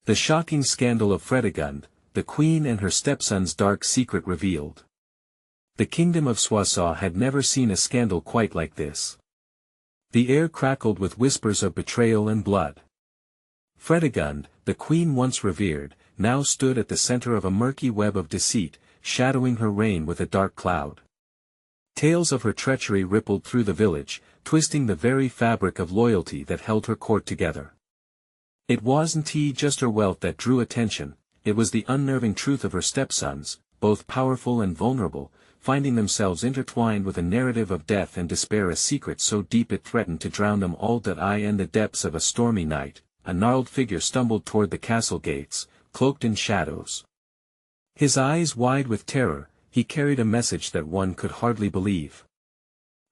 The shocking scandal of Fredegund, the queen and her stepson's dark secret revealed. The kingdom of Soissons had never seen a scandal quite like this. The air crackled with whispers of betrayal and blood. Fredegund, the queen once revered, now stood at the center of a murky web of deceit, shadowing her reign with a dark cloud. Tales of her treachery rippled through the village, twisting the very fabric of loyalty that held her court together. It wasn't just her wealth that drew attention, it was the unnerving truth of her stepsons, both powerful and vulnerable, finding themselves intertwined with a narrative of death and despair, a secret so deep it threatened to drown them all. In the depths of a stormy night, a gnarled figure stumbled toward the castle gates, cloaked in shadows. His eyes wide with terror, he carried a message that one could hardly believe.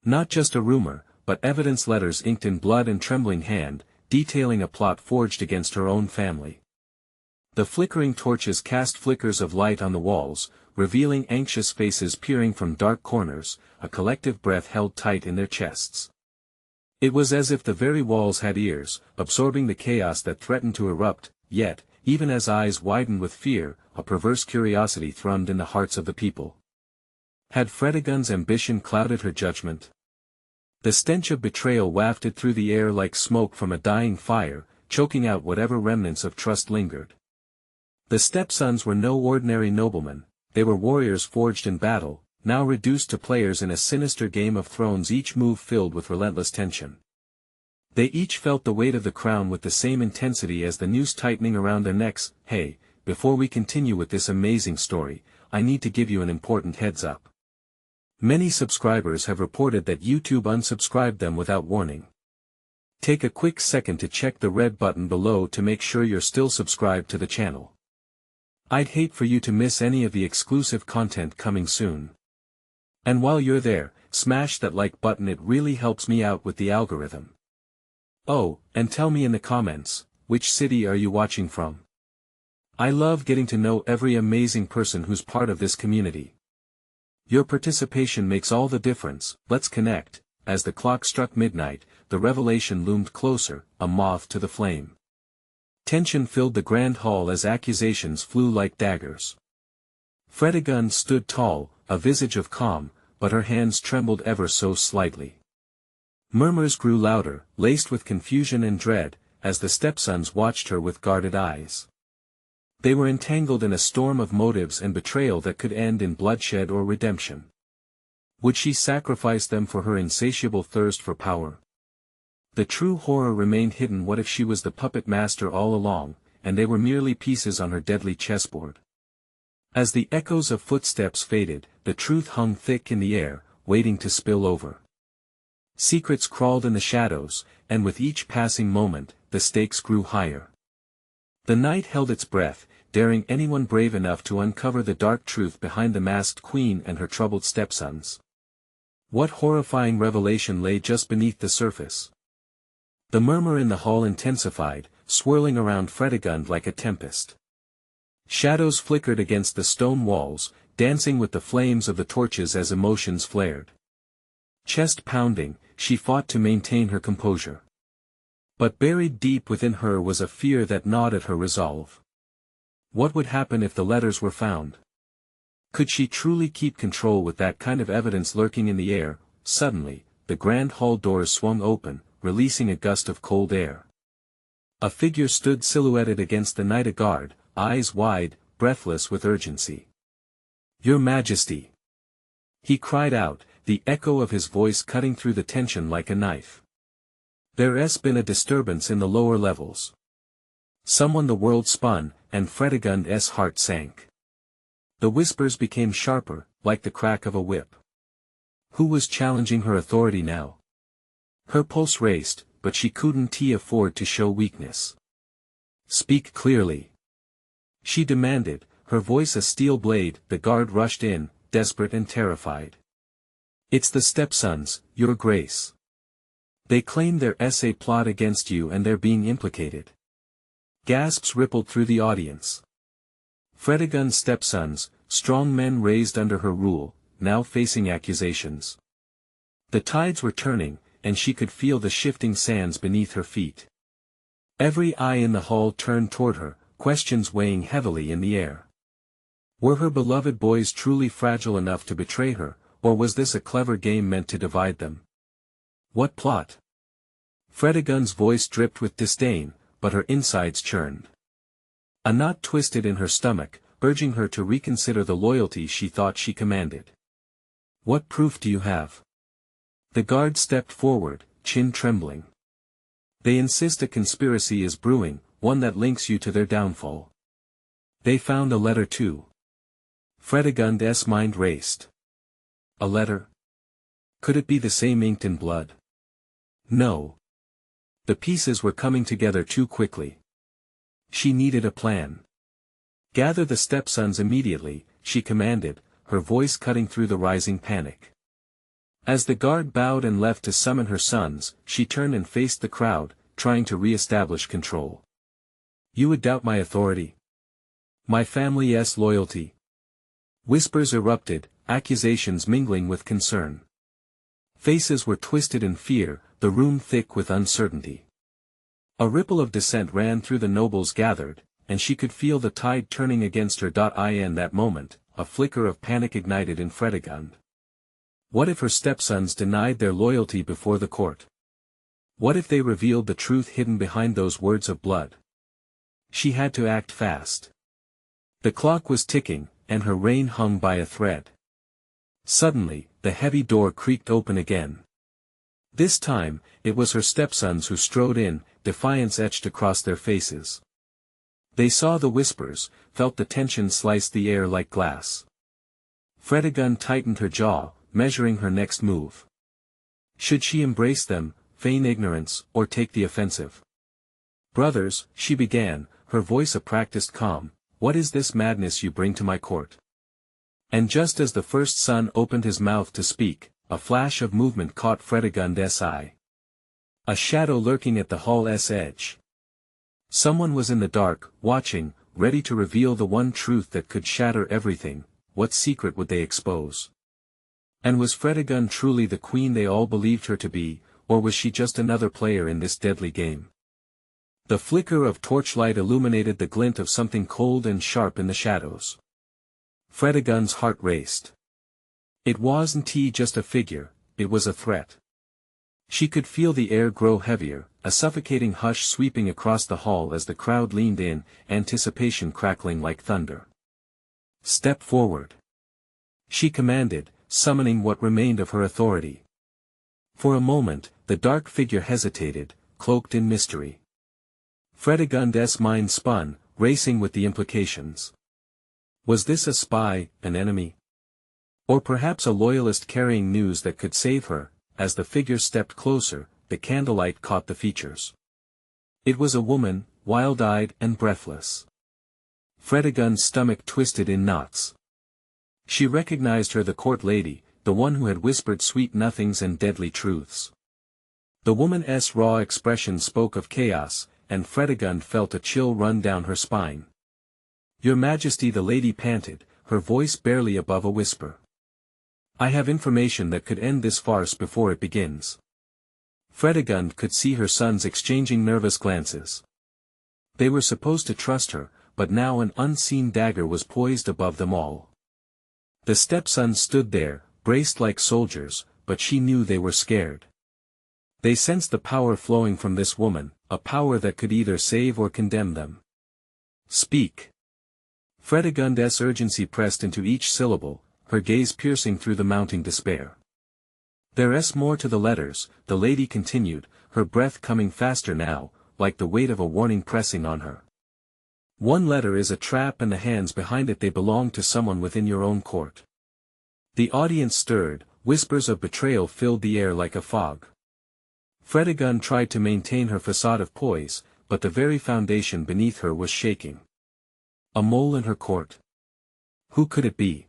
Not just a rumor, but evidence, letters inked in blood and trembling hand, detailing a plot forged against her own family. The flickering torches cast flickers of light on the walls, revealing anxious faces peering from dark corners, a collective breath held tight in their chests. It was as if the very walls had ears, absorbing the chaos that threatened to erupt, yet, even as eyes widened with fear, a perverse curiosity thrummed in the hearts of the people. Had Fredegund's ambition clouded her judgment? The stench of betrayal wafted through the air like smoke from a dying fire, choking out whatever remnants of trust lingered. The stepsons were no ordinary noblemen, they were warriors forged in battle, now reduced to players in a sinister Game of Thrones, each move filled with relentless tension. They each felt the weight of the crown with the same intensity as the noose tightening around their necks. Hey, before we continue with this amazing story, I need to give you an important heads up. Many subscribers have reported that YouTube unsubscribed them without warning. Take a quick second to check the red button below to make sure you're still subscribed to the channel. I'd hate for you to miss any of the exclusive content coming soon. And while you're there, smash that like button, it really helps me out with the algorithm. Oh, and tell me in the comments, which city are you watching from? I love getting to know every amazing person who's part of this community. Your participation makes all the difference. Let's connect. As the clock struck midnight, the revelation loomed closer, a moth to the flame. Tension filled the grand hall as accusations flew like daggers. Fredegund stood tall, a visage of calm, but her hands trembled ever so slightly. Murmurs grew louder, laced with confusion and dread, as the stepsons watched her with guarded eyes. They were entangled in a storm of motives and betrayal that could end in bloodshed or redemption. Would she sacrifice them for her insatiable thirst for power? The true horror remained hidden. What if she was the puppet master all along, and they were merely pieces on her deadly chessboard? As the echoes of footsteps faded, the truth hung thick in the air, waiting to spill over. Secrets crawled in the shadows, and with each passing moment, the stakes grew higher. The night held its breath, daring anyone brave enough to uncover the dark truth behind the masked queen and her troubled stepsons. What horrifying revelation lay just beneath the surface? The murmur in the hall intensified, swirling around Fredegund like a tempest. Shadows flickered against the stone walls, dancing with the flames of the torches as emotions flared. Chest pounding, she fought to maintain her composure. But buried deep within her was a fear that gnawed at her resolve. What would happen if the letters were found? Could she truly keep control with that kind of evidence lurking in the air? Suddenly, the grand hall doors swung open, releasing a gust of cold air. A figure stood silhouetted against the night, a guard, eyes wide, breathless with urgency. "Your Majesty!" he cried out, the echo of his voice cutting through the tension like a knife. "There's been a disturbance in the lower levels." Someone the world spun, and Fredegund's heart sank. The whispers became sharper, like the crack of a whip. Who was challenging her authority now? Her pulse raced, but she couldn't afford to show weakness. "Speak clearly," she demanded, her voice a steel blade. The guard rushed in, desperate and terrified. "It's the stepsons, Your Grace. They claim their SA plot against you and they're being implicated." Gasps rippled through the audience. Fredegund's stepsons, strong men raised under her rule, now facing accusations. The tides were turning, and she could feel the shifting sands beneath her feet. Every eye in the hall turned toward her, questions weighing heavily in the air. Were her beloved boys truly fragile enough to betray her, or was this a clever game meant to divide them? What plot? Fredegund's voice dripped with disdain, but her insides churned. A knot twisted in her stomach, urging her to reconsider the loyalty she thought she commanded. What proof do you have? The guard stepped forward, chin trembling. They insist a conspiracy is brewing, one that links you to their downfall. They found a letter too. Fredegund's mind raced. A letter? Could it be the same inked in blood? No. The pieces were coming together too quickly. She needed a plan. Gather the Stepsons immediately, she commanded, her voice cutting through the rising panic. As the guard bowed and left to summon her sons, she turned and faced the crowd, trying to re-establish control. You would doubt my authority? My family's loyalty? Whispers erupted, accusations mingling with concern. Faces were twisted in fear, the room thick with uncertainty. A ripple of dissent ran through the nobles gathered, and she could feel the tide turning against her. In that moment, a flicker of panic ignited in Fredegund. What if her stepsons denied their loyalty before the court? What if they revealed the truth hidden behind those words of blood? She had to act fast. The clock was ticking, and her reign hung by a thread. Suddenly, the heavy door creaked open again. This time, it was her stepsons who strode in, defiance etched across their faces. They saw the whispers, felt the tension slice the air like glass. Fredegund tightened her jaw, measuring her next move. Should she embrace them, feign ignorance, or take the offensive? Brothers, she began, her voice a practiced calm, what is this madness you bring to my court? And just as the first son opened his mouth to speak, a flash of movement caught Fredegund's eye. A shadow lurking at the hall's edge. Someone was in the dark, watching, ready to reveal the one truth that could shatter everything. What secret would they expose? And was Fredegund truly the queen they all believed her to be, or was she just another player in this deadly game? The flicker of torchlight illuminated the glint of something cold and sharp in the shadows. Fredegund's heart raced. It wasn't just a figure, it was a threat. She could feel the air grow heavier, a suffocating hush sweeping across the hall as the crowd leaned in, anticipation crackling like thunder. Step forward. She commanded, summoning what remained of her authority. For a moment, the dark figure hesitated, cloaked in mystery. Fredegund's mind spun, racing with the implications. Was this a spy, an enemy? Or perhaps a loyalist carrying news that could save her? As the figure stepped closer, the candlelight caught the features. It was a woman, wild-eyed and breathless. Fredegund's stomach twisted in knots. She recognized her, the court lady, the one who had whispered sweet nothings and deadly truths. The woman's raw expression spoke of chaos, and Fredegund felt a chill run down her spine. Your Majesty, the lady panted, her voice barely above a whisper. I have information that could end this farce before it begins. Fredegund could see her sons exchanging nervous glances. They were supposed to trust her, but now an unseen dagger was poised above them all. The stepsons stood there, braced like soldiers, but she knew they were scared. They sensed the power flowing from this woman, a power that could either save or condemn them. Speak. Fredegund's urgency pressed into each syllable, her gaze piercing through the mounting despair. There's more to the letters, the lady continued, her breath coming faster now, like the weight of a warning pressing on her. One letter is a trap and the hands behind it, they belong to someone within your own court. The audience stirred, whispers of betrayal filled the air like a fog. Fredegund tried to maintain her facade of poise, but the very foundation beneath her was shaking. A mole in her court. Who could it be?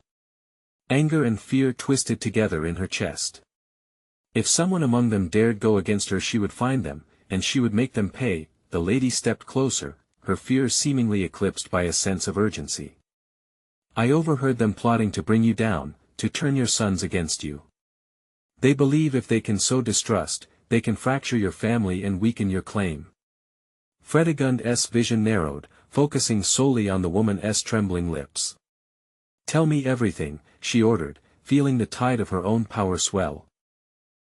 Anger and fear twisted together in her chest. If someone among them dared go against her, she would find them, and she would make them pay. The lady stepped closer, her fears seemingly eclipsed by a sense of urgency. I overheard them plotting to bring you down, to turn your sons against you. They believe if they can sow distrust, they can fracture your family and weaken your claim. Fredegund's vision narrowed, focusing solely on the woman's trembling lips. "Tell me everything," she ordered, feeling the tide of her own power swell.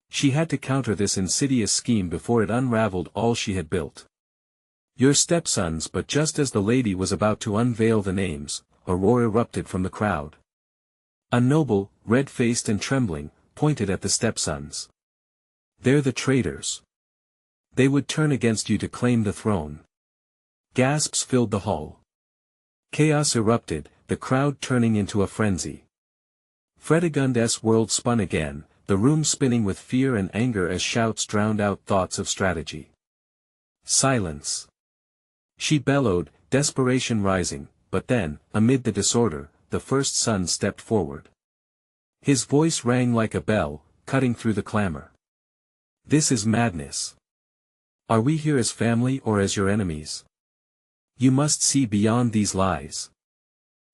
She had to counter this insidious scheme before it unraveled all she had built. "Your stepsons," but just as the lady was about to unveil the names, a roar erupted from the crowd. A noble, red-faced and trembling, pointed at the stepsons. "They're the traitors. They would turn against you to claim the throne." Gasps filled the hall. Chaos erupted, the crowd turning into a frenzy. Fredegund's world spun again, the room spinning with fear and anger as shouts drowned out thoughts of strategy. "Silence!" she bellowed, desperation rising, but then, amid the disorder, the first son stepped forward. His voice rang like a bell, cutting through the clamor. "This is madness. Are we here as family or as your enemies? You must see beyond these lies."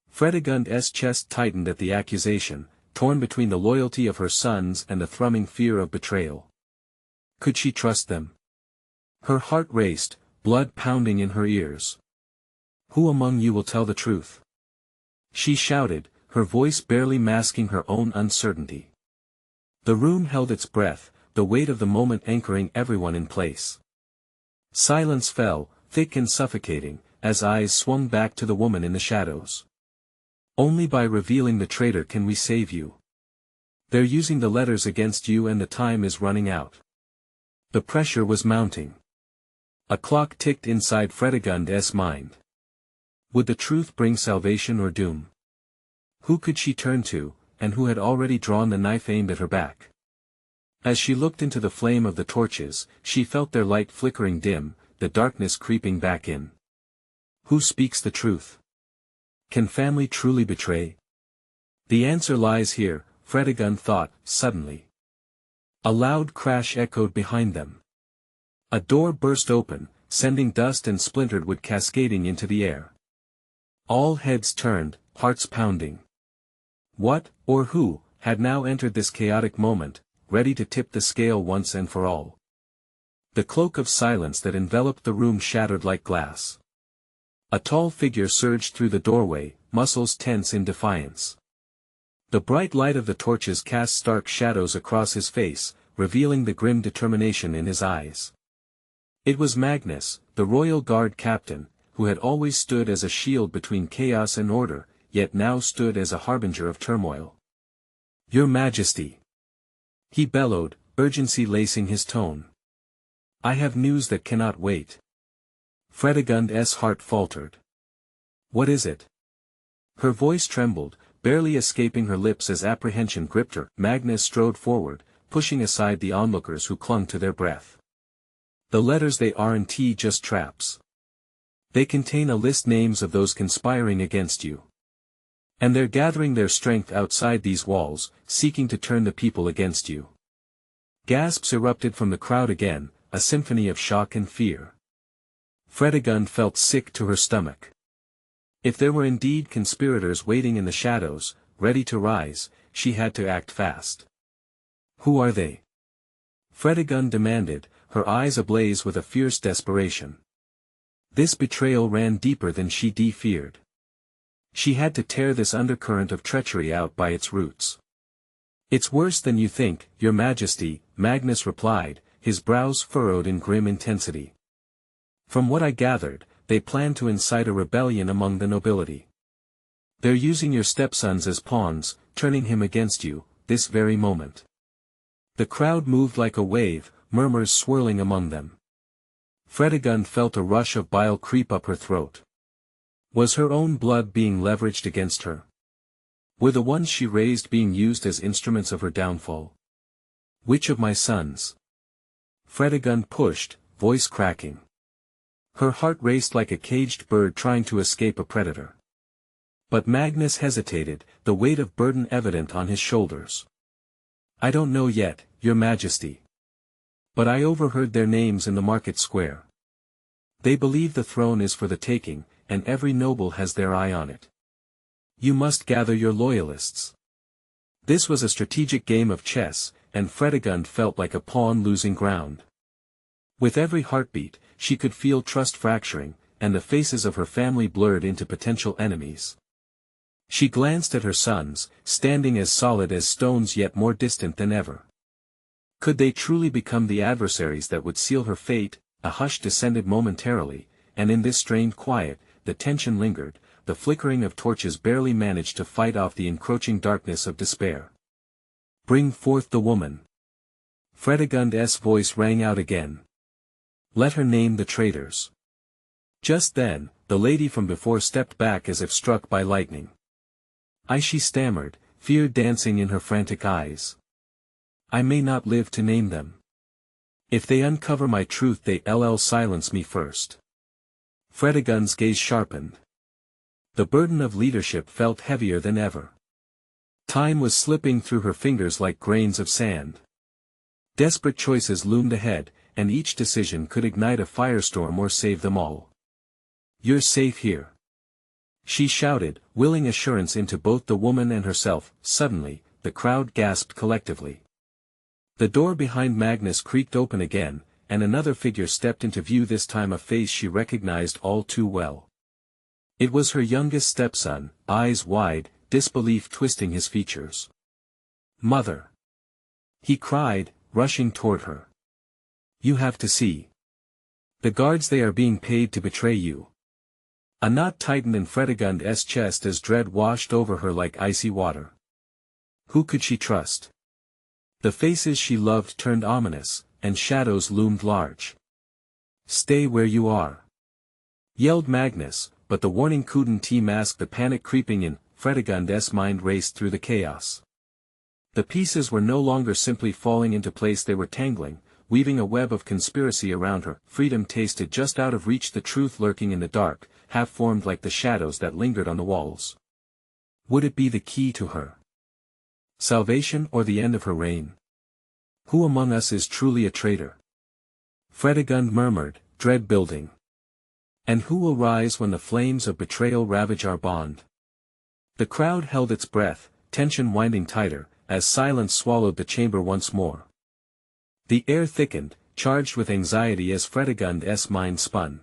Fredegund's chest tightened at the accusation, torn between the loyalty of her sons and the thrumming fear of betrayal. Could she trust them? Her heart raced, blood pounding in her ears. "Who among you will tell the truth?" she shouted, her voice barely masking her own uncertainty. The room held its breath, the weight of the moment anchoring everyone in place. Silence fell, thick and suffocating, as eyes swung back to the woman in the shadows. "Only by revealing the traitor can we save you. They're using the letters against you and the time is running out." The pressure was mounting. A clock ticked inside Fredegund's mind. Would the truth bring salvation or doom? Who could she turn to, and who had already drawn the knife aimed at her back? As she looked into the flame of the torches, she felt their light flickering dim, the darkness creeping back in. Who speaks the truth? Can family truly betray? The answer lies here, Fredegund thought, suddenly. A loud crash echoed behind them. A door burst open, sending dust and splintered wood cascading into the air. All heads turned, hearts pounding. What, or who, had now entered this chaotic moment, ready to tip the scale once and for all? The cloak of silence that enveloped the room shattered like glass. A tall figure surged through the doorway, muscles tense in defiance. The bright light of the torches cast stark shadows across his face, revealing the grim determination in his eyes. It was Magnus, the royal guard captain, who had always stood as a shield between chaos and order, yet now stood as a harbinger of turmoil. "Your Majesty!" he bellowed, urgency lacing his tone. "I have news that cannot wait." Fredegund's heart faltered. "What is it?" Her voice trembled, barely escaping her lips as apprehension gripped her. Magnus strode forward, pushing aside the onlookers who clung to their breath. "The letters, they aren't just traps. They contain a list names of those conspiring against you. And they're gathering their strength outside these walls, seeking to turn the people against you." Gasps erupted from the crowd again, a symphony of shock and fear. Fredegund felt sick to her stomach. If there were indeed conspirators waiting in the shadows, ready to rise, she had to act fast. "Who are they?" Fredegund demanded, her eyes ablaze with a fierce desperation. This betrayal ran deeper than she feared. She had to tear this undercurrent of treachery out by its roots. "It's worse than you think, Your Majesty," Magnus replied, his brows furrowed in grim intensity. "From what I gathered, they plan to incite a rebellion among the nobility. They're using your stepsons as pawns, turning him against you, this very moment." The crowd moved like a wave, murmurs swirling among them. Fredegund felt a rush of bile creep up her throat. Was her own blood being leveraged against her? Were the ones she raised being used as instruments of her downfall? "Which of my sons?" Fredegund pushed, voice cracking. Her heart raced like a caged bird trying to escape a predator. But Magnus hesitated, the weight of burden evident on his shoulders. "I don't know yet, Your Majesty. But I overheard their names in the market square. They believe the throne is for the taking, and every noble has their eye on it. You must gather your loyalists." This was a strategic game of chess, and Fredegund felt like a pawn losing ground. With every heartbeat, she could feel trust fracturing, and the faces of her family blurred into potential enemies. She glanced at her sons, standing as solid as stones yet more distant than ever. Could they truly become the adversaries that would seal her fate? A hush descended momentarily, and in this strained quiet, the tension lingered, the flickering of torches barely managed to fight off the encroaching darkness of despair. "Bring forth the woman." Fredegund's voice rang out again. "Let her name the traitors." Just then, the lady from before stepped back as if struck by lightning. She stammered, fear dancing in her frantic eyes. "I may not live to name them. If they uncover my truth they'll silence me first." Fredegund's gaze sharpened. The burden of leadership felt heavier than ever. Time was slipping through her fingers like grains of sand. Desperate choices loomed ahead, and each decision could ignite a firestorm or save them all. "You're safe here," she shouted, willing assurance into both the woman and herself. Suddenly, the crowd gasped collectively. The door behind Magnus creaked open again, and another figure stepped into view, this time a face she recognized all too well. It was her youngest stepson, eyes wide, disbelief twisting his features. "Mother!" he cried, rushing toward her. "You have to see. The guards, they are being paid to betray you." A knot tightened in Fredegund's chest as dread washed over her like icy water. Who could she trust? The faces she loved turned ominous, and shadows loomed large. "Stay where you are!" yelled Magnus, but the warning couldn't mask the panic creeping in. Fredegund's mind raced through the chaos. The pieces were no longer simply falling into place, they were tangling, weaving a web of conspiracy around her. Freedom tasted just out of reach, the truth lurking in the dark, half-formed like the shadows that lingered on the walls. Would it be the key to her salvation or the end of her reign? Who among us is truly a traitor? Fredegund murmured, dread building. And who will rise when the flames of betrayal ravage our bond? The crowd held its breath, tension winding tighter, as silence swallowed the chamber once more. The air thickened, charged with anxiety as Fredegund's mind spun.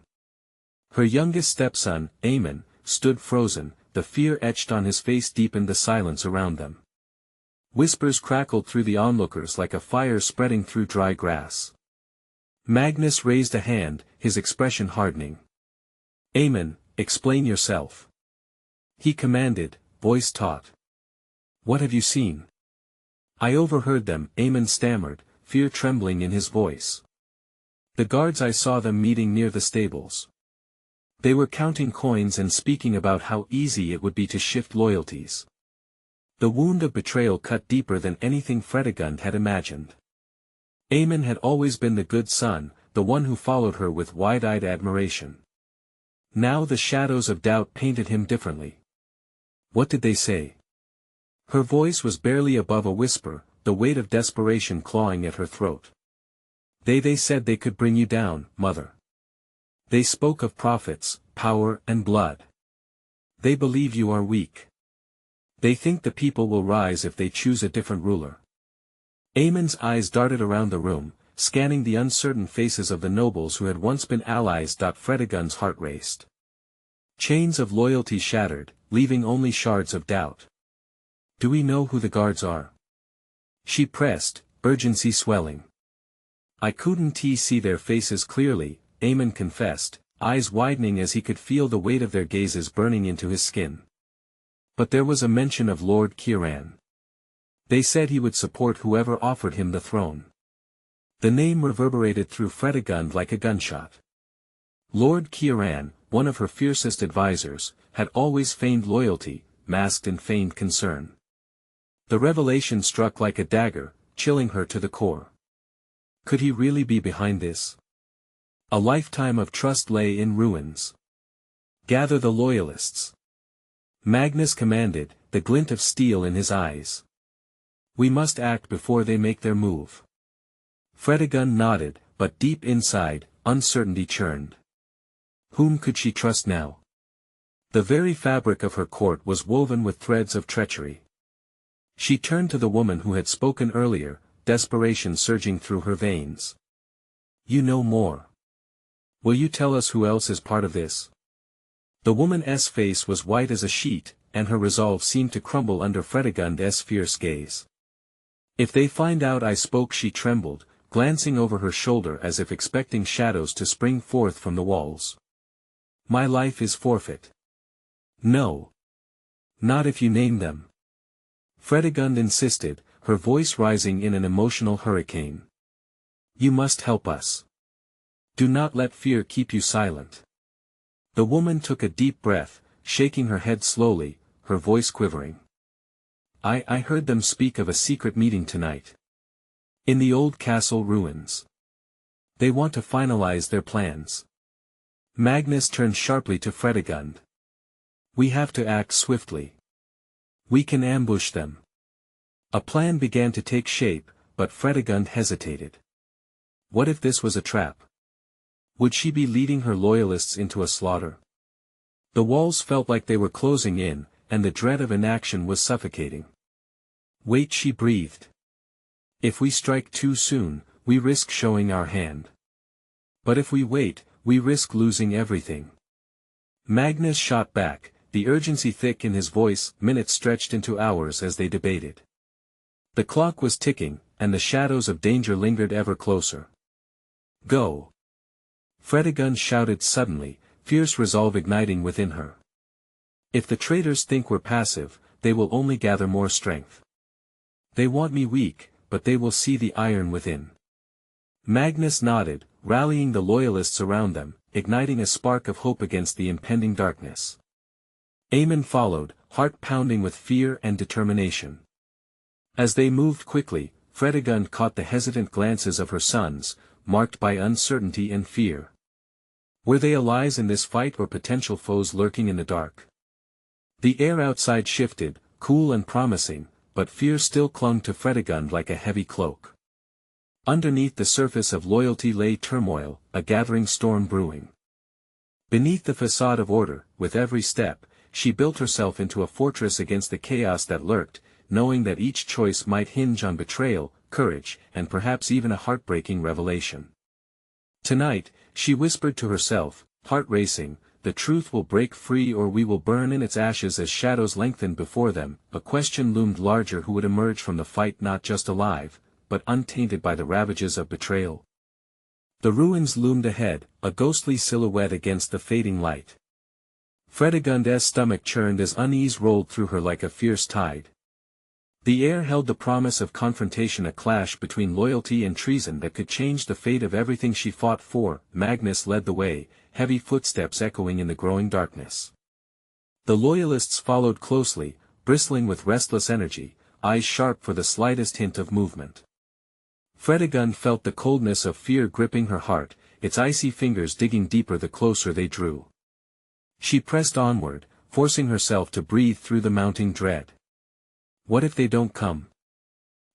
Her youngest stepson, Aemon, stood frozen, the fear etched on his face deepened the silence around them. Whispers crackled through the onlookers like a fire spreading through dry grass. Magnus raised a hand, his expression hardening. "Aemon, explain yourself," he commanded, voice taut. "What have you seen?" "I overheard them," Aemon stammered, fear trembling in his voice. "The guards, I saw them meeting near the stables. They were counting coins and speaking about how easy it would be to shift loyalties." The wound of betrayal cut deeper than anything Fredegund had imagined. Aemon had always been the good son, the one who followed her with wide-eyed admiration. Now the shadows of doubt painted him differently. "What did they say?" Her voice was barely above a whisper, the weight of desperation clawing at her throat. They said they could bring you down, mother. They spoke of prophets, power and blood. They believe you are weak. They think the people will rise if they choose a different ruler." Aemon's eyes darted around the room, scanning the uncertain faces of the nobles who had once been allies. Fredegund's heart raced. Chains of loyalty shattered, leaving only shards of doubt. "Do we know who the guards are?" she pressed, urgency swelling. "I couldn't see their faces clearly," Aemon confessed, eyes widening as he could feel the weight of their gazes burning into his skin. "But there was a mention of Lord Kieran. They said he would support whoever offered him the throne." The name reverberated through Fredegund like a gunshot. Lord Kieran, one of her fiercest advisors, had always feigned loyalty, masked in feigned concern. The revelation struck like a dagger, chilling her to the core. Could he really be behind this? A lifetime of trust lay in ruins. "Gather the loyalists," Magnus commanded, the glint of steel in his eyes. "We must act before they make their move." Fredegund nodded, but deep inside, uncertainty churned. Whom could she trust now? The very fabric of her court was woven with threads of treachery. She turned to the woman who had spoken earlier, desperation surging through her veins. "You know more. Will you tell us who else is part of this?" The woman's face was white as a sheet, and her resolve seemed to crumble under Fredegund's fierce gaze. "If they find out I spoke," she trembled, glancing over her shoulder as if expecting shadows to spring forth from the walls. "My life is forfeit." "No. Not if you name them." Fredegund insisted, her voice rising in an emotional hurricane. "You must help us. Do not let fear keep you silent." The woman took a deep breath, shaking her head slowly, her voice quivering. I heard them speak of a secret meeting tonight. In the old castle ruins. They want to finalize their plans." Magnus turned sharply to Fredegund. "We have to act swiftly. We can ambush them." A plan began to take shape, but Fredegund hesitated. What if this was a trap? Would she be leading her loyalists into a slaughter? The walls felt like they were closing in, and the dread of inaction was suffocating. "Wait," she breathed. "If we strike too soon, we risk showing our hand. But if we wait, we risk losing everything." Magnus shot back, the urgency thick in his voice. Minutes stretched into hours as they debated. The clock was ticking, and the shadows of danger lingered ever closer. "Go!" Fredegund shouted suddenly, fierce resolve igniting within her. "If the traitors think we're passive, they will only gather more strength. They want me weak, but they will see the iron within." Magnus nodded, rallying the loyalists around them, igniting a spark of hope against the impending darkness. Aemon followed, heart pounding with fear and determination. As they moved quickly, Fredegund caught the hesitant glances of her sons, marked by uncertainty and fear. Were they allies in this fight or potential foes lurking in the dark? The air outside shifted, cool and promising, but fear still clung to Fredegund like a heavy cloak. Underneath the surface of loyalty lay turmoil, a gathering storm brewing. Beneath the facade of order, with every step, she built herself into a fortress against the chaos that lurked, knowing that each choice might hinge on betrayal, courage, and perhaps even a heartbreaking revelation. Tonight, she whispered to herself, heart racing, "The truth will break free or we will burn in its ashes." As shadows lengthened before them, a question loomed larger: who would emerge from the fight not just alive, but untainted by the ravages of betrayal? The ruins loomed ahead, a ghostly silhouette against the fading light. Fredegund's stomach churned as unease rolled through her like a fierce tide. The air held the promise of confrontation, a clash between loyalty and treason that could change the fate of everything she fought for. Magnus led the way, heavy footsteps echoing in the growing darkness. The loyalists followed closely, bristling with restless energy, eyes sharp for the slightest hint of movement. Fredegund felt the coldness of fear gripping her heart, its icy fingers digging deeper the closer they drew. She pressed onward, forcing herself to breathe through the mounting dread. "What if they don't come?"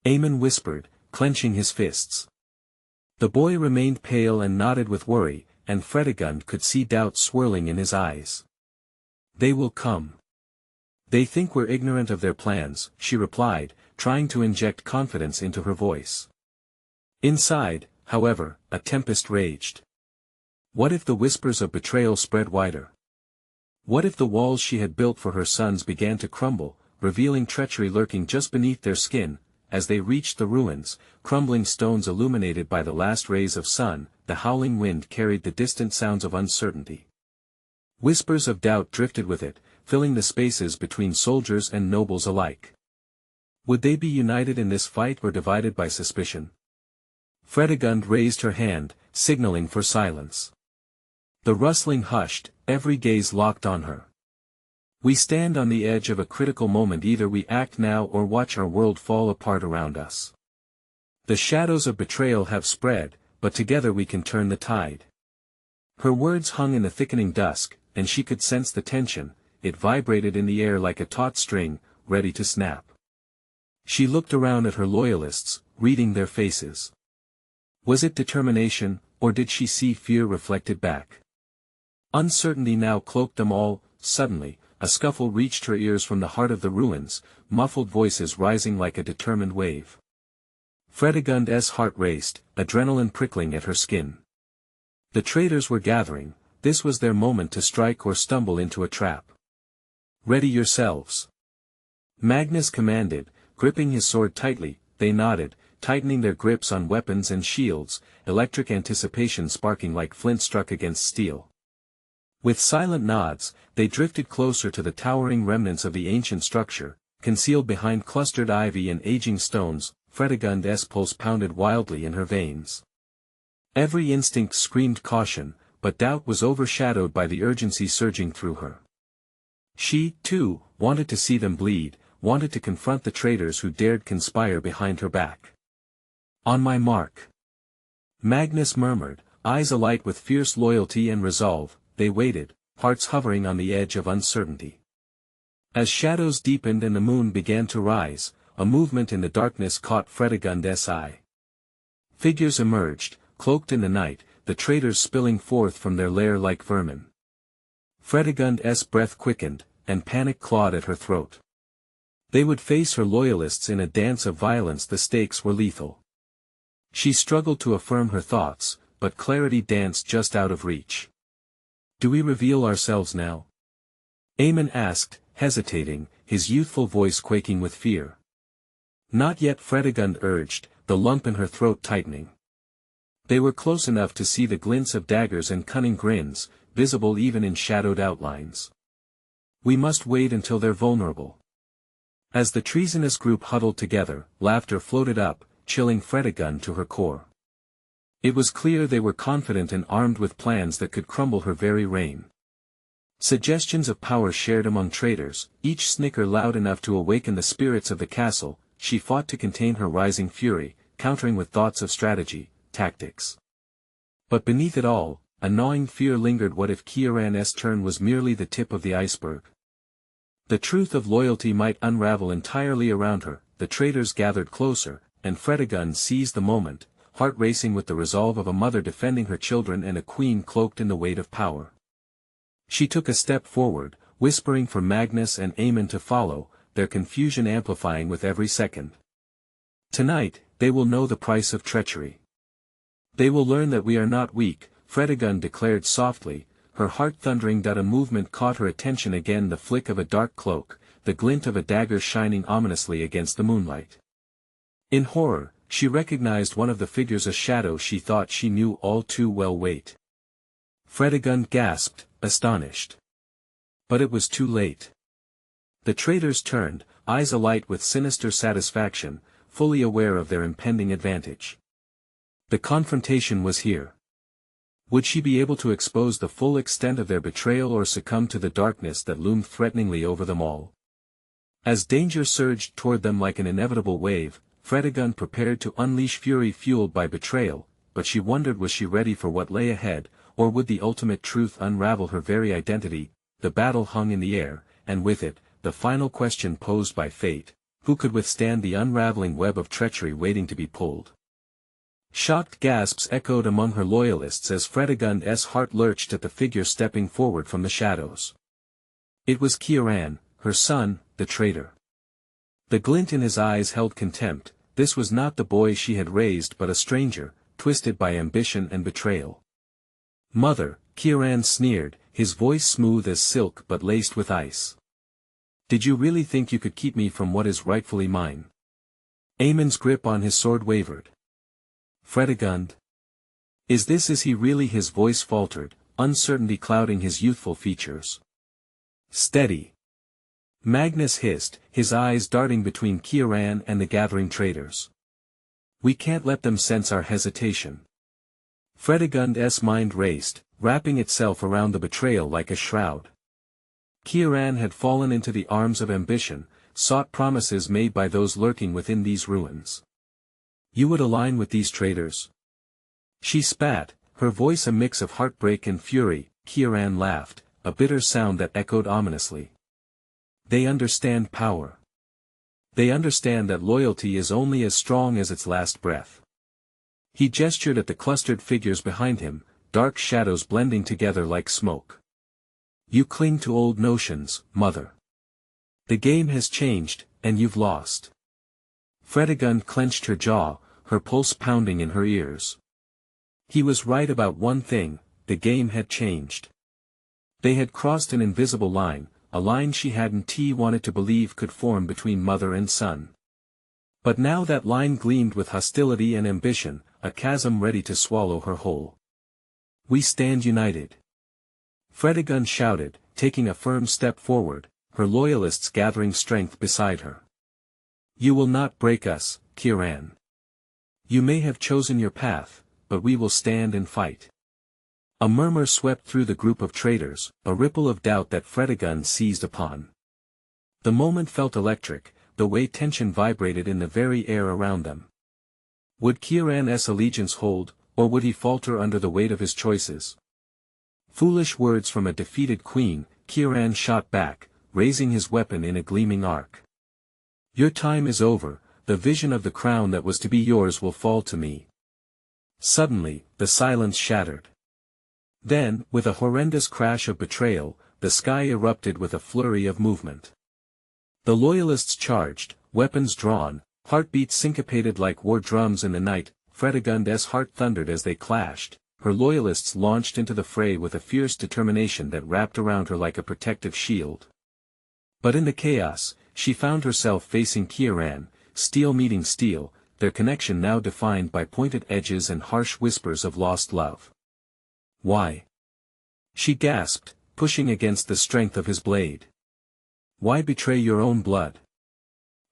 Aemon whispered, clenching his fists. The boy remained pale and nodded with worry, and Fredegund could see doubt swirling in his eyes. "They will come. They think we're ignorant of their plans," she replied, trying to inject confidence into her voice. Inside, however, a tempest raged. What if the whispers of betrayal spread wider? What if the walls she had built for her sons began to crumble, revealing treachery lurking just beneath their skin? As they reached the ruins, crumbling stones illuminated by the last rays of sun, the howling wind carried the distant sounds of uncertainty. Whispers of doubt drifted with it, filling the spaces between soldiers and nobles alike. Would they be united in this fight or divided by suspicion? Fredegund raised her hand, signaling for silence. The rustling hushed, every gaze locked on her. "We stand on the edge of a critical moment. Either we act now or watch our world fall apart around us. The shadows of betrayal have spread, but together we can turn the tide." Her words hung in the thickening dusk, and she could sense the tension. It vibrated in the air like a taut string, ready to snap. She looked around at her loyalists, reading their faces. Was it determination, or did she see fear reflected back? Uncertainty now cloaked them all. Suddenly, a scuffle reached her ears from the heart of the ruins, muffled voices rising like a determined wave. Fredegund's heart raced, adrenaline prickling at her skin. The traitors were gathering, this was their moment to strike or stumble into a trap. "Ready yourselves," Magnus commanded, gripping his sword tightly. They nodded, tightening their grips on weapons and shields, electric anticipation sparking like flint struck against steel. With silent nods, they drifted closer to the towering remnants of the ancient structure, concealed behind clustered ivy and aging stones. Fredegund's pulse pounded wildly in her veins. Every instinct screamed caution, but doubt was overshadowed by the urgency surging through her. She, too, wanted to see them bleed, wanted to confront the traitors who dared conspire behind her back. "On my mark," Magnus murmured, eyes alight with fierce loyalty and resolve. They waited, hearts hovering on the edge of uncertainty. As shadows deepened and the moon began to rise, a movement in the darkness caught Fredegund's eye. Figures emerged, cloaked in the night, the traitors spilling forth from their lair like vermin. Fredegund's breath quickened, and panic clawed at her throat. They would face her loyalists in a dance of violence. The stakes were lethal. She struggled to affirm her thoughts, but clarity danced just out of reach. "Do we reveal ourselves now?" Aemon asked, hesitating, his youthful voice quaking with fear. "Not yet," Fredegund urged, the lump in her throat tightening. They were close enough to see the glints of daggers and cunning grins, visible even in shadowed outlines. "We must wait until they're vulnerable." As the treasonous group huddled together, laughter floated up, chilling Fredegund to her core. It was clear they were confident and armed with plans that could crumble her very reign. Suggestions of power shared among traitors, each snicker loud enough to awaken the spirits of the castle. She fought to contain her rising fury, countering with thoughts of strategy, tactics. But beneath it all, a gnawing fear lingered. What if Kieran's turn was merely the tip of the iceberg? The truth of loyalty might unravel entirely around her. The traitors gathered closer, and Fredegund seized the moment, heart racing with the resolve of a mother defending her children and a queen cloaked in the weight of power. She took a step forward, whispering for Magnus and Aemon to follow, their confusion amplifying with every second. "Tonight, they will know the price of treachery. They will learn that we are not weak," Fredegund declared softly, her heart thundering. A movement caught her attention again, the flick of a dark cloak, the glint of a dagger shining ominously against the moonlight. In horror, she recognized one of the figures, a shadow she thought she knew all too well. "Wait." Fredegund gasped, astonished. But it was too late. The traitors turned, eyes alight with sinister satisfaction, fully aware of their impending advantage. The confrontation was here. Would she be able to expose the full extent of their betrayal or succumb to the darkness that loomed threateningly over them all? As danger surged toward them like an inevitable wave, Fredegund prepared to unleash fury fueled by betrayal, but she wondered, was she ready for what lay ahead, or would the ultimate truth unravel her very identity? The battle hung in the air, and with it, the final question posed by fate: who could withstand the unraveling web of treachery waiting to be pulled? Shocked gasps echoed among her loyalists as Fredegund's heart lurched at the figure stepping forward from the shadows. It was Kieran, her son, the traitor. The glint in his eyes held contempt. This was not the boy she had raised but a stranger, twisted by ambition and betrayal. "Mother," Kieran sneered, his voice smooth as silk but laced with ice. "Did you really think you could keep me from what is rightfully mine?" Aemon's grip on his sword wavered. "Fredegund? Is he really?" His voice faltered, uncertainty clouding his youthful features. "Steady," Magnus hissed, his eyes darting between Kieran and the gathering traitors. "We can't let them sense our hesitation." Fredegund's mind raced, wrapping itself around the betrayal like a shroud. Kieran had fallen into the arms of ambition, sought promises made by those lurking within these ruins. "You would align with these traitors?" She spat, her voice a mix of heartbreak and fury. Kieran laughed, a bitter sound that echoed ominously. "They understand power. They understand that loyalty is only as strong as its last breath." He gestured at the clustered figures behind him, dark shadows blending together like smoke. "You cling to old notions, mother. The game has changed, and you've lost." Fredegund clenched her jaw, her pulse pounding in her ears. He was right about one thing: the game had changed. They had crossed an invisible line, a line she hadn't wanted to believe could form between mother and son. But now that line gleamed with hostility and ambition, a chasm ready to swallow her whole. "We stand united," Fredegund shouted, taking a firm step forward, her loyalists gathering strength beside her. "You will not break us, Kiran. You may have chosen your path, but we will stand and fight." A murmur swept through the group of traitors, a ripple of doubt that Fredegund seized upon. The moment felt electric, the way tension vibrated in the very air around them. Would Kiran's allegiance hold, or would he falter under the weight of his choices? Foolish words from a defeated queen, Kiran shot back, raising his weapon in a gleaming arc. "Your time is over, the vision of the crown that was to be yours will fall to me." Suddenly, the silence shattered. Then, with a horrendous crash of betrayal, the sky erupted with a flurry of movement. The loyalists charged, weapons drawn, heartbeats syncopated like war drums in the night. Fredegund's heart thundered as they clashed. Her loyalists launched into the fray with a fierce determination that wrapped around her like a protective shield. But in the chaos, she found herself facing Kiran, steel meeting steel, their connection now defined by pointed edges and harsh whispers of lost love. "Why?" she gasped, pushing against the strength of his blade. "Why betray your own blood?"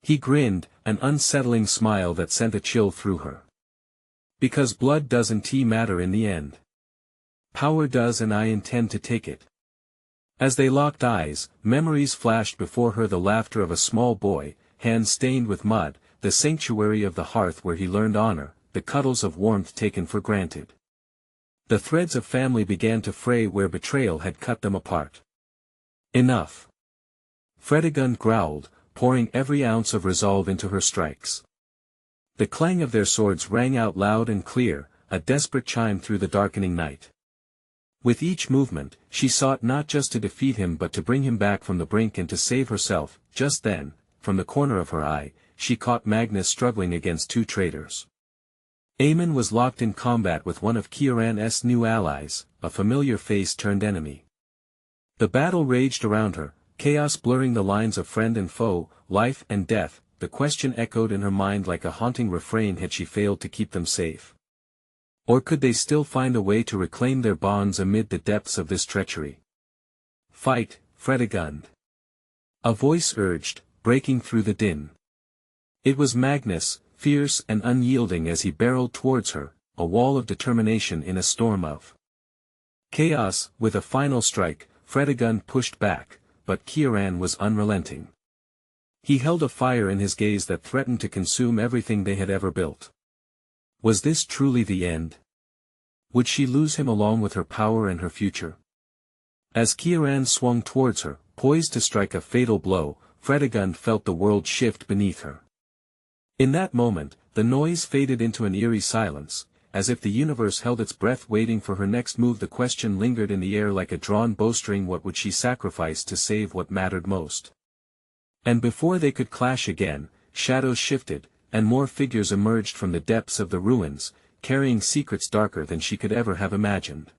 He grinned, an unsettling smile that sent a chill through her. "Because blood doesn't matter in the end. Power does, and I intend to take it." As they locked eyes, memories flashed before her, the laughter of a small boy, hands stained with mud, the sanctuary of the hearth where he learned honor, the cuddles of warmth taken for granted. The threads of family began to fray where betrayal had cut them apart. "Enough!" Fredegund growled, pouring every ounce of resolve into her strikes. The clang of their swords rang out loud and clear, a desperate chime through the darkening night. With each movement, she sought not just to defeat him but to bring him back from the brink and to save herself. Just then, from the corner of her eye, she caught Magnus struggling against two traitors. Aemon was locked in combat with one of Kiran's new allies, a familiar face turned enemy. The battle raged around her, chaos blurring the lines of friend and foe, life and death. The question echoed in her mind like a haunting refrain: had she failed to keep them safe? Or could they still find a way to reclaim their bonds amid the depths of this treachery? "Fight, Fredegund!" a voice urged, breaking through the din. It was Magnus, fierce and unyielding as he barreled towards her, a wall of determination in a storm of chaos. With a final strike, Fredegund pushed back, but Kiran was unrelenting. He held a fire in his gaze that threatened to consume everything they had ever built. Was this truly the end? Would she lose him along with her power and her future? As Kiran swung towards her, poised to strike a fatal blow, Fredegund felt the world shift beneath her. In that moment, the noise faded into an eerie silence, as if the universe held its breath waiting for her next move. The question lingered in the air like a drawn bowstring: what would she sacrifice to save what mattered most? And before they could clash again, shadows shifted, and more figures emerged from the depths of the ruins, carrying secrets darker than she could ever have imagined.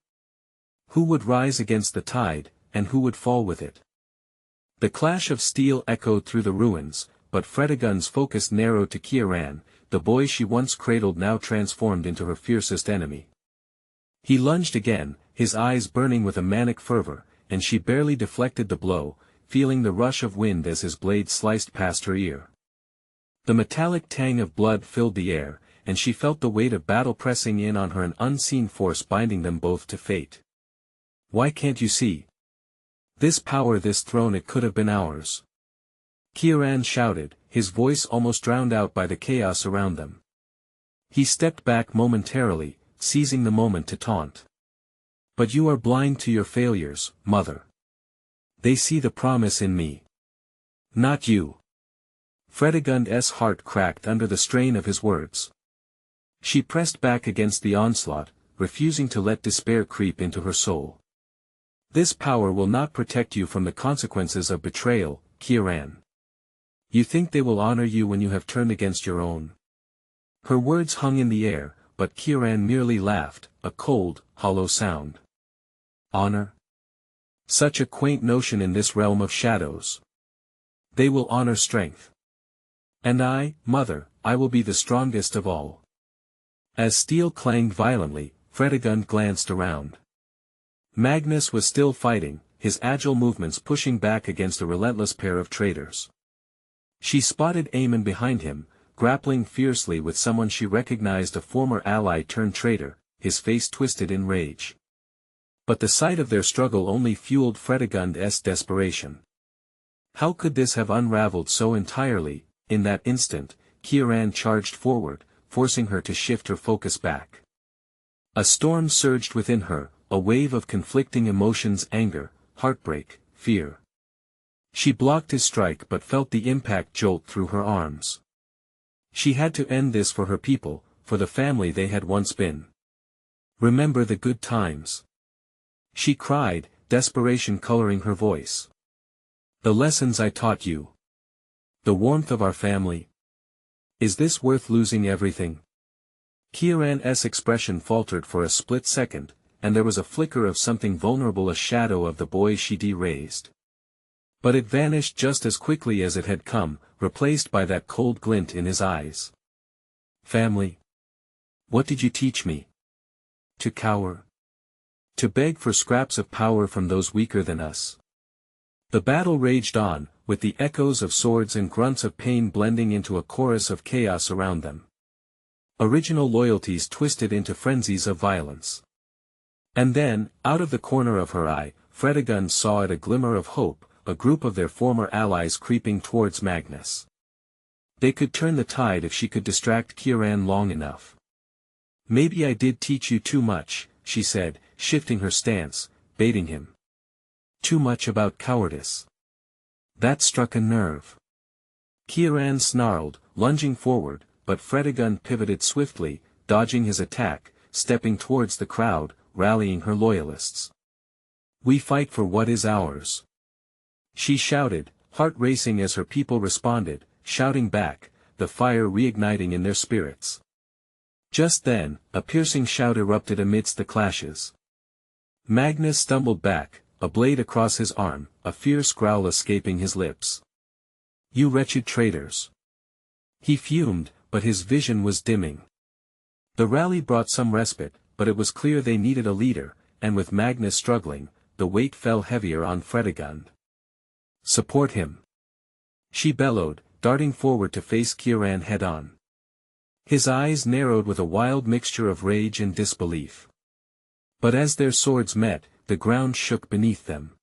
Who would rise against the tide, and who would fall with it? The clash of steel echoed through the ruins, but Fredegund's focus narrowed to Kiran, the boy she once cradled now transformed into her fiercest enemy. He lunged again, his eyes burning with a manic fervor, and she barely deflected the blow, feeling the rush of wind as his blade sliced past her ear. The metallic tang of blood filled the air, and she felt the weight of battle pressing in on her, an unseen force binding them both to fate. "Why can't you see? This power, this throne, it could have been ours!" Kiran shouted, his voice almost drowned out by the chaos around them. He stepped back momentarily, seizing the moment to taunt. "But you are blind to your failures, mother. They see the promise in me. Not you." Fredegund's heart cracked under the strain of his words. She pressed back against the onslaught, refusing to let despair creep into her soul. "This power will not protect you from the consequences of betrayal, Kiran. You think they will honor you when you have turned against your own." Her words hung in the air, but Kiran merely laughed, a cold, hollow sound. Honor? Such a quaint notion in this realm of shadows. They will honor strength. And I, mother, I will be the strongest of all. As steel clanged violently, Fredegund glanced around. Magnus was still fighting, his agile movements pushing back against a relentless pair of traitors. She spotted Aemon behind him, grappling fiercely with someone she recognized, a former ally turned traitor, his face twisted in rage. But the sight of their struggle only fueled Fredegund's desperation. How could this have unraveled so entirely? In that instant, Kieran charged forward, forcing her to shift her focus back. A storm surged within her, a wave of conflicting emotions: anger, heartbreak, fear. She blocked his strike but felt the impact jolt through her arms. She had to end this for her people, for the family they had once been. Remember the good times, she cried, desperation coloring her voice. The lessons I taught you. The warmth of our family. Is this worth losing everything? Kieran's expression faltered for a split second, and there was a flicker of something vulnerable, a shadow of the boy she'd raised. But it vanished just as quickly as it had come, replaced by that cold glint in his eyes. Family? What did you teach me? To cower? To beg for scraps of power from those weaker than us? The battle raged on, with the echoes of swords and grunts of pain blending into a chorus of chaos around them. Original loyalties twisted into frenzies of violence. And then, out of the corner of her eye, Fredegund saw it, a glimmer of hope, a group of their former allies creeping towards Magnus. They could turn the tide if she could distract Kieran long enough. Maybe I did teach you too much, she said, shifting her stance, baiting him. Too much about cowardice. That struck a nerve. Kieran snarled, lunging forward, but Fredegund pivoted swiftly, dodging his attack, stepping towards the crowd, rallying her loyalists. We fight for what is ours, she shouted, heart racing as her people responded, shouting back, the fire reigniting in their spirits. Just then, a piercing shout erupted amidst the clashes. Magnus stumbled back, a blade across his arm, a fierce growl escaping his lips. You wretched traitors! He fumed, but his vision was dimming. The rally brought some respite, but it was clear they needed a leader, and with Magnus struggling, the weight fell heavier on Fredegund. Support him! She bellowed, darting forward to face Kieran head-on. His eyes narrowed with a wild mixture of rage and disbelief. But as their swords met, the ground shook beneath them.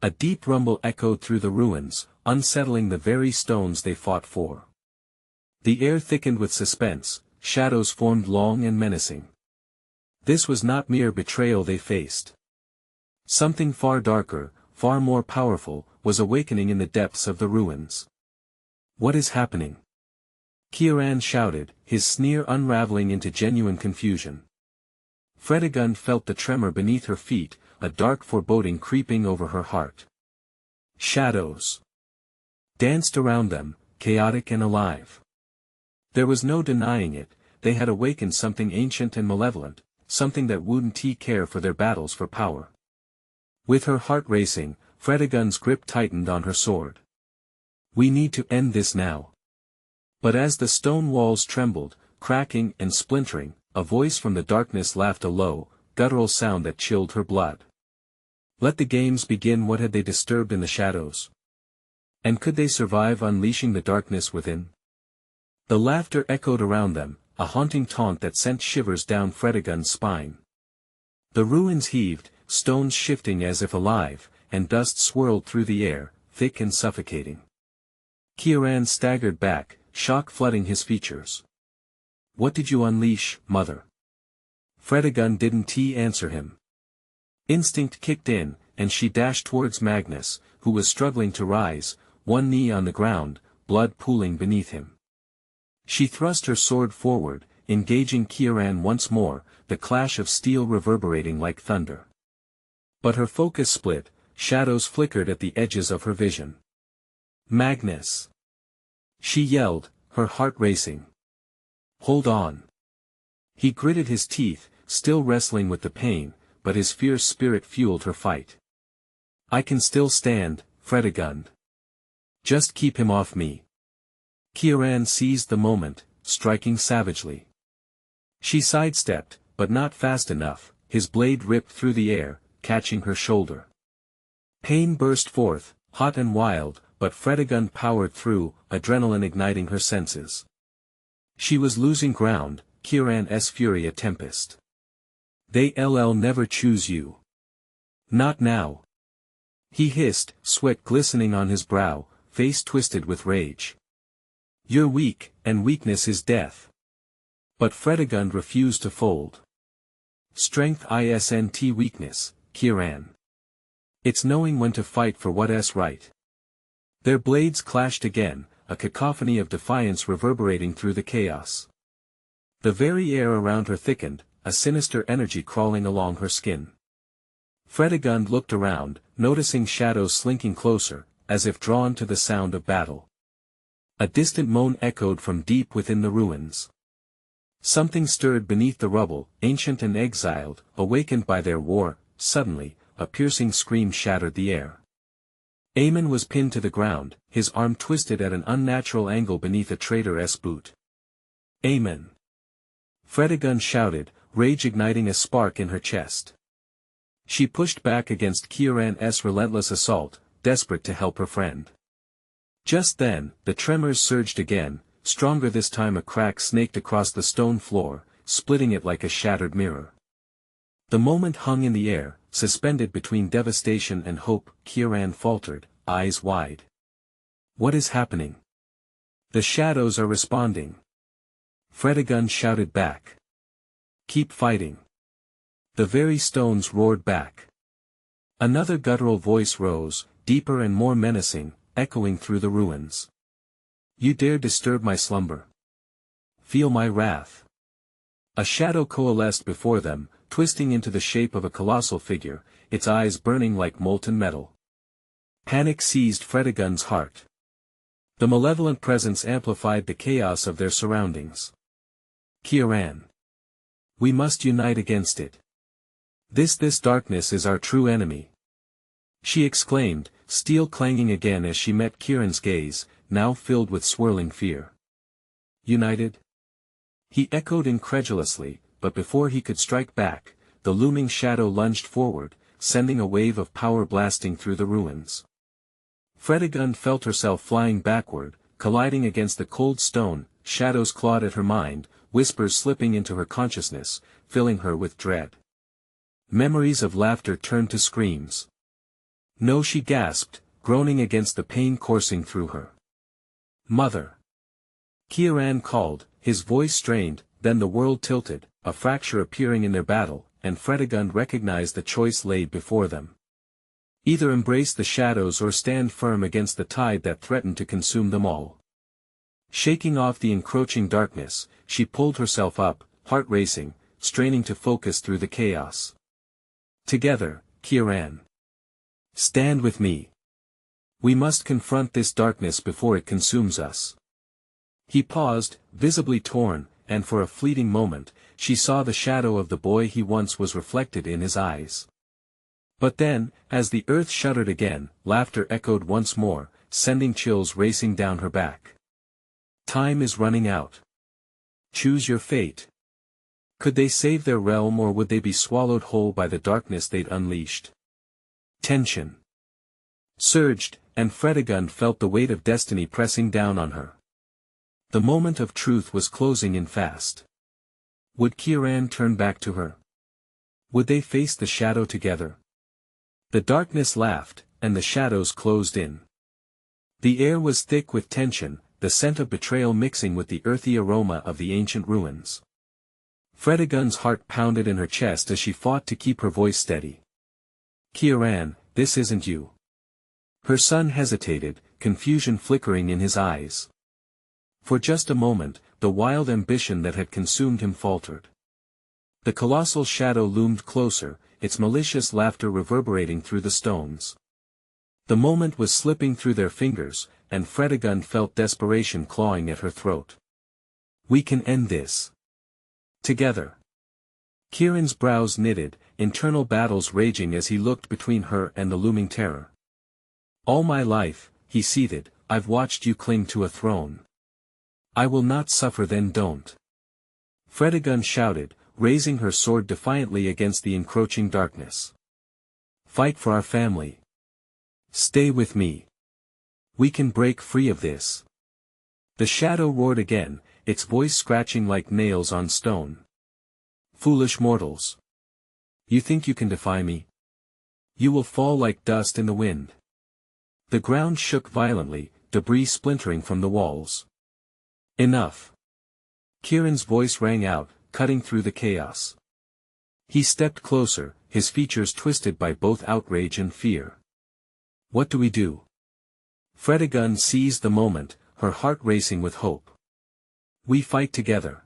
A deep rumble echoed through the ruins, unsettling the very stones they fought for. The air thickened with suspense, shadows formed long and menacing. This was not mere betrayal they faced. Something far darker, far more powerful, was awakening in the depths of the ruins. What is happening? Kieran shouted, his sneer unraveling into genuine confusion. Fredegund felt the tremor beneath her feet, a dark foreboding creeping over her heart. Shadows danced around them, chaotic and alive. There was no denying it, they had awakened something ancient and malevolent, something that wouldn't care for their battles for power. With her heart racing, Fredegund's grip tightened on her sword. We need to end this now. But as the stone walls trembled, cracking and splintering, a voice from the darkness laughed, a low, guttural sound that chilled her blood. Let the games begin. What had they disturbed in the shadows? And could they survive unleashing the darkness within? The laughter echoed around them, a haunting taunt that sent shivers down Fredegund's spine. The ruins heaved, stones shifting as if alive, and dust swirled through the air, thick and suffocating. Kieran staggered back, shock flooding his features. What did you unleash, mother? Fredegund didn't answer him. Instinct kicked in, and she dashed towards Magnus, who was struggling to rise, one knee on the ground, blood pooling beneath him. She thrust her sword forward, engaging Kieran once more, the clash of steel reverberating like thunder. But her focus split, shadows flickered at the edges of her vision. Magnus! She yelled, her heart racing. Hold on. He gritted his teeth, still wrestling with the pain, but his fierce spirit fueled her fight. "I can still stand, Fredegund. Just keep him off me." Kieran seized the moment, striking savagely. She sidestepped, but not fast enough. His blade ripped through the air, catching her shoulder. Pain burst forth, hot and wild, but Fredegund powered through, adrenaline igniting her senses. She was losing ground, Kieran's fury a tempest. "They'll never choose you. Not now." He hissed, sweat glistening on his brow, face twisted with rage. "You're weak, and weakness is death." But Fredegund refused to fold. "Strength isn't weakness, Kieran. It's knowing when to fight for what's right." Their blades clashed again, a cacophony of defiance reverberating through the chaos. The very air around her thickened, a sinister energy crawling along her skin. Fredegund looked around, noticing shadows slinking closer, as if drawn to the sound of battle. A distant moan echoed from deep within the ruins. Something stirred beneath the rubble, ancient and exiled, awakened by their war. Suddenly, a piercing scream shattered the air. Aemon was pinned to the ground, his arm twisted at an unnatural angle beneath a traitor's boot. "Aemon!" Fredegund shouted, rage igniting a spark in her chest. She pushed back against Kieran's relentless assault, desperate to help her friend. Just then, the tremors surged again, stronger this time. A crack snaked across the stone floor, splitting it like a shattered mirror. The moment hung in the air, suspended between devastation and hope. Kieran faltered, eyes wide. "What is happening?" "The shadows are responding." Fredegund shouted back. "Keep fighting." The very stones roared back. Another guttural voice rose, deeper and more menacing, echoing through the ruins. "You dare disturb my slumber? Feel my wrath." A shadow coalesced before them, twisting into the shape of a colossal figure, its eyes burning like molten metal. Panic seized Fredegund's heart. The malevolent presence amplified the chaos of their surroundings. "Kieran! We must unite against it. This darkness is our true enemy." She exclaimed, steel clanging again as she met Kieran's gaze, now filled with swirling fear. "United?" He echoed incredulously, but before he could strike back, the looming shadow lunged forward, sending a wave of power blasting through the ruins. Fredegund felt herself flying backward, colliding against the cold stone. Shadows clawed at her mind, whispers slipping into her consciousness, filling her with dread. Memories of laughter turned to screams. "No," she gasped, groaning against the pain coursing through her. "Mother!" Kieran called, his voice strained. Then the world tilted, a fracture appearing in their battle, and Fredegund recognized the choice laid before them. Either embrace the shadows or stand firm against the tide that threatened to consume them all. Shaking off the encroaching darkness, she pulled herself up, heart racing, straining to focus through the chaos. "Together, Kieran. Stand with me. We must confront this darkness before it consumes us." He paused, visibly torn, and for a fleeting moment, she saw the shadow of the boy he once was reflected in his eyes. But then, as the earth shuddered again, laughter echoed once more, sending chills racing down her back. "Time is running out. Choose your fate." Could they save their realm, or would they be swallowed whole by the darkness they'd unleashed? Tension surged, and Fredegund felt the weight of destiny pressing down on her. The moment of truth was closing in fast. Would Kieran turn back to her? Would they face the shadow together? The darkness laughed, and the shadows closed in. The air was thick with tension, the scent of betrayal mixing with the earthy aroma of the ancient ruins. Fredegund's heart pounded in her chest as she fought to keep her voice steady. "Kieran, this isn't you." Her son hesitated, confusion flickering in his eyes. For just a moment, the wild ambition that had consumed him faltered. The colossal shadow loomed closer, its malicious laughter reverberating through the stones. The moment was slipping through their fingers, and Fredegund felt desperation clawing at her throat. "We can end this. Together." Kieran's brows knitted, internal battles raging as he looked between her and the looming terror. All my life, he seethed, I've watched you cling to a throne. I will not suffer, then don't. Fredegund shouted, raising her sword defiantly against the encroaching darkness. Fight for our family. Stay with me. We can break free of this. The shadow roared again, its voice scratching like nails on stone. Foolish mortals. You think you can defy me? You will fall like dust in the wind. The ground shook violently, debris splintering from the walls. Enough. Kieran's voice rang out, cutting through the chaos. He stepped closer, his features twisted by both outrage and fear. What do we do? Fredegund seized the moment, her heart racing with hope. We fight together.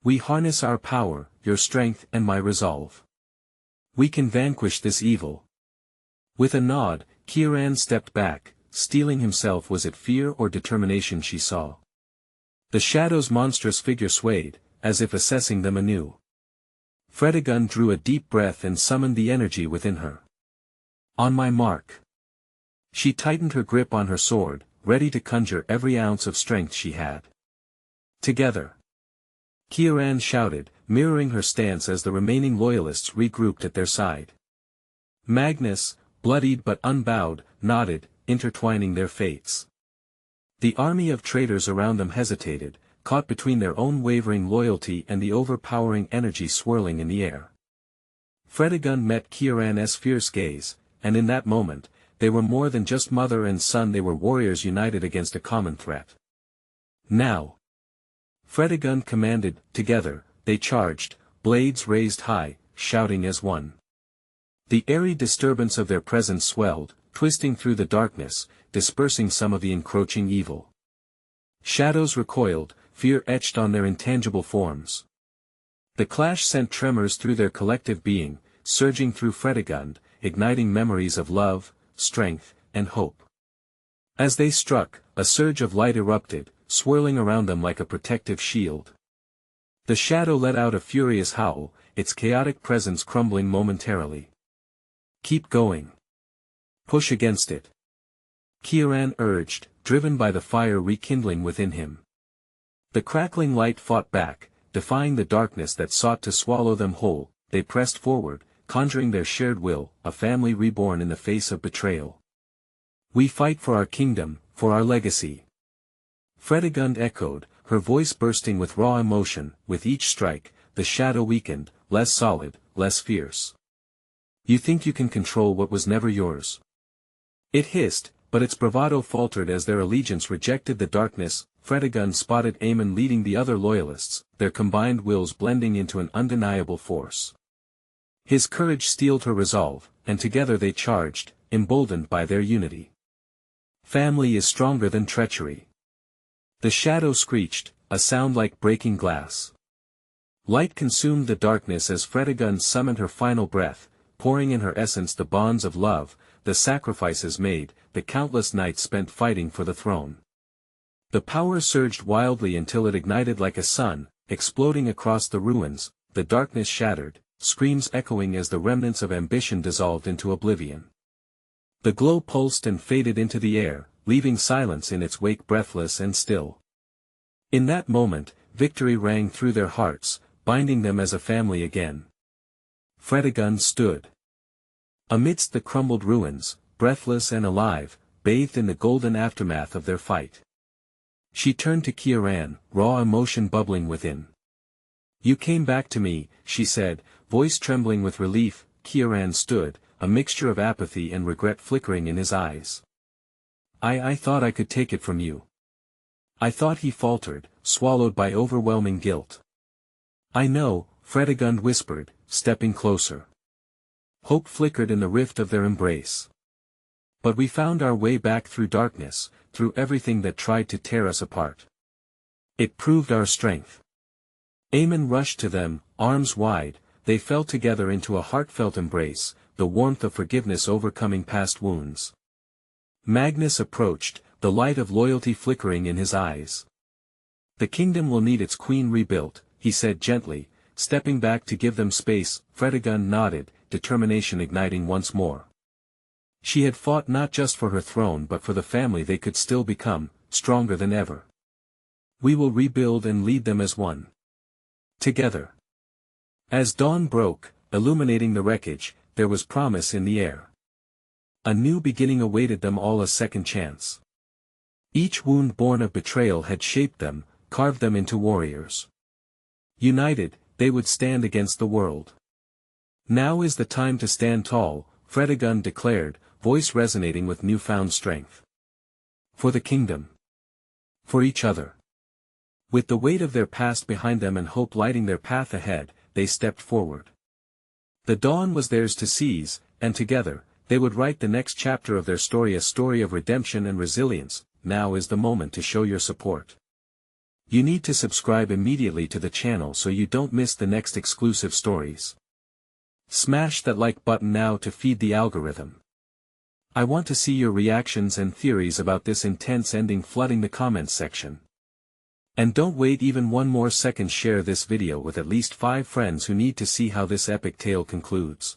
We harness our power, your strength and my resolve. We can vanquish this evil. With a nod, Kieran stepped back, steeling himself. Was it fear or determination she saw? The shadow's monstrous figure swayed, as if assessing them anew. Fredegund drew a deep breath and summoned the energy within her. On my mark. She tightened her grip on her sword, ready to conjure every ounce of strength she had. Together. Kieran shouted, mirroring her stance as the remaining loyalists regrouped at their side. Magnus, bloodied but unbowed, nodded, intertwining their fates. The army of traitors around them hesitated, caught between their own wavering loyalty and the overpowering energy swirling in the air. Fredegund met Kieran's fierce gaze, and in that moment, they were more than just mother and son, they were warriors united against a common threat. Now. Fredegund commanded. Together, they charged, blades raised high, shouting as one. The airy disturbance of their presence swelled, twisting through the darkness, dispersing some of the encroaching evil. Shadows recoiled, fear etched on their intangible forms. The clash sent tremors through their collective being, surging through Fredegund, igniting memories of love, strength, and hope. As they struck, a surge of light erupted, swirling around them like a protective shield. The shadow let out a furious howl, its chaotic presence crumbling momentarily. Keep going. Push against it. Kieran urged, driven by the fire rekindling within him. The crackling light fought back, defying the darkness that sought to swallow them whole. They pressed forward, conjuring their shared will, a family reborn in the face of betrayal. We fight for our kingdom, for our legacy. Fredegund echoed, her voice bursting with raw emotion. With each strike, the shadow weakened, less solid, less fierce. You think you can control what was never yours? It hissed, but its bravado faltered as their allegiance rejected the darkness. Fredegund spotted Aemon leading the other loyalists, their combined wills blending into an undeniable force. His courage steeled her resolve, and together they charged, emboldened by their unity. Family is stronger than treachery. The shadow screeched, a sound like breaking glass. Light consumed the darkness as Fredegund summoned her final breath, pouring in her essence the bonds of love, the sacrifices made, the countless nights spent fighting for the throne. The power surged wildly until it ignited like a sun, exploding across the ruins. The darkness shattered, screams echoing as the remnants of ambition dissolved into oblivion. The glow pulsed and faded into the air, leaving silence in its wake, breathless and still. In that moment, victory rang through their hearts, binding them as a family again. Fredegund stood amidst the crumbled ruins, breathless and alive, bathed in the golden aftermath of their fight. She turned to Kieran, raw emotion bubbling within. You came back to me, she said, voice trembling with relief. Kieran stood, a mixture of apathy and regret flickering in his eyes. I thought I could take it from you. I thought, he faltered, swallowed by overwhelming guilt. I know, Fredegund whispered, stepping closer. Hope flickered in the rift of their embrace. But we found our way back through darkness, through everything that tried to tear us apart. It proved our strength. Aemon rushed to them, arms wide. They fell together into a heartfelt embrace, the warmth of forgiveness overcoming past wounds. Magnus approached, the light of loyalty flickering in his eyes. The kingdom will need its queen rebuilt, he said gently, stepping back to give them space. Fredegund nodded, determination igniting once more. She had fought not just for her throne but for the family they could still become, stronger than ever. We will rebuild and lead them as one. Together. As dawn broke, illuminating the wreckage, there was promise in the air. A new beginning awaited them all, a second chance. Each wound born of betrayal had shaped them, carved them into warriors. United, they would stand against the world. Now is the time to stand tall, Fredegund declared, voice resonating with newfound strength. For the kingdom. For each other. With the weight of their past behind them and hope lighting their path ahead, they stepped forward. The dawn was theirs to seize, and together, they would write the next chapter of their story, a story of redemption and resilience. Now is the moment to show your support. You need to subscribe immediately to the channel so you don't miss the next exclusive stories. Smash that like button now to feed the algorithm. I want to see your reactions and theories about this intense ending flooding the comments section. And don't wait even one more second, share this video with at least 5 friends who need to see how this epic tale concludes.